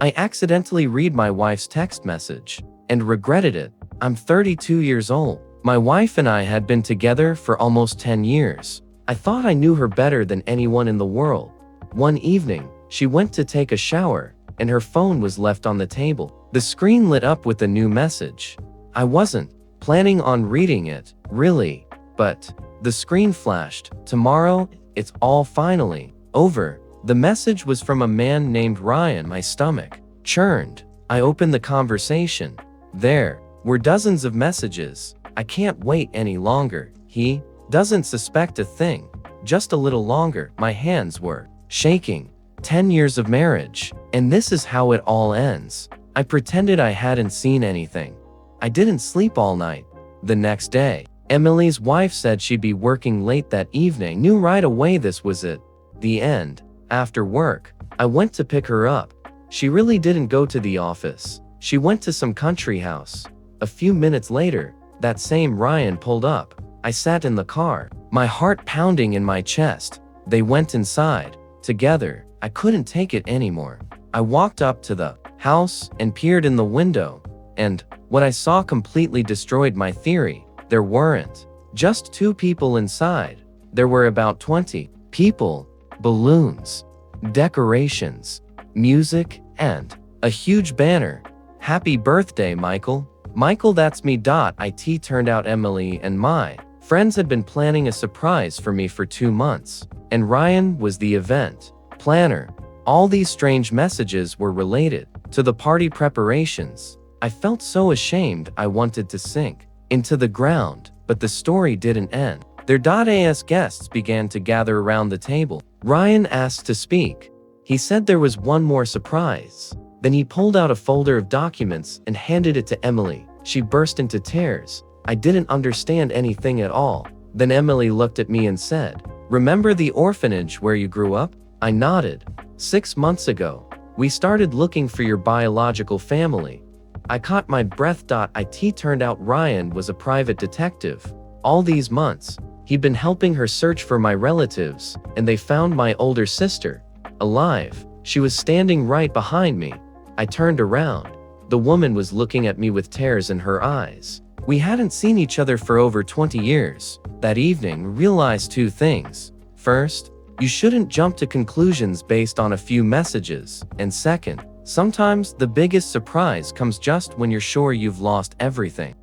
I accidentally read my wife's text message and regretted it. I'm 32 years old. My wife and I had been together for almost 10 years. I thought I knew her better than anyone in the world. One evening, she went to take a shower, and her phone was left on the table. The screen lit up with a new message. I wasn't planning on reading it, really, but the screen flashed. Tomorrow, it's all finally over. The message was from a man named Ryan. My stomach churned. I opened the conversation. There were dozens of messages. I can't wait any longer. He doesn't suspect a thing. Just a little longer. My hands were shaking. 10 years of marriage. And this is how it all ends. I pretended I hadn't seen anything. I didn't sleep all night. The next day, Emily's wife said she'd be working late that evening. Knew right away this was it. The end. After work, I went to pick her up. She really didn't go to the office. She went to some country house. A few minutes later, that same Ryan pulled up. I sat in the car, my heart pounding in my chest. They went inside. Together, I couldn't take it anymore. I walked up to the house and peered in the window, and what I saw completely destroyed my theory. There weren't just two people inside. There were about 20 people, balloons, decorations, music, and a huge banner. Happy birthday, Michael. Michael, that's me. It turned out Emily and my friends had been planning a surprise for me for 2 months, and Ryan was the event planner. All these strange messages were related to the party preparations. I felt so ashamed I wanted to sink into the ground, but the story didn't end. Their as guests began to gather around the table. Ryan asked to speak. He said there was one more surprise. Then he pulled out a folder of documents and handed it to Emily. She burst into tears. I didn't understand anything at all. Then Emily looked at me and said, "Remember the orphanage where you grew up?" I nodded. 6 months ago, we started looking for your biological family. I caught my breath. It turned out Ryan was a private detective. All these months, he'd been helping her search for my relatives, and they found my older sister alive. She was standing right behind me. I turned around. The woman was looking at me with tears in her eyes. We hadn't seen each other for over 20 years. That evening, realized 2 things. First, you shouldn't jump to conclusions based on a few messages. And second, sometimes the biggest surprise comes just when you're sure you've lost everything.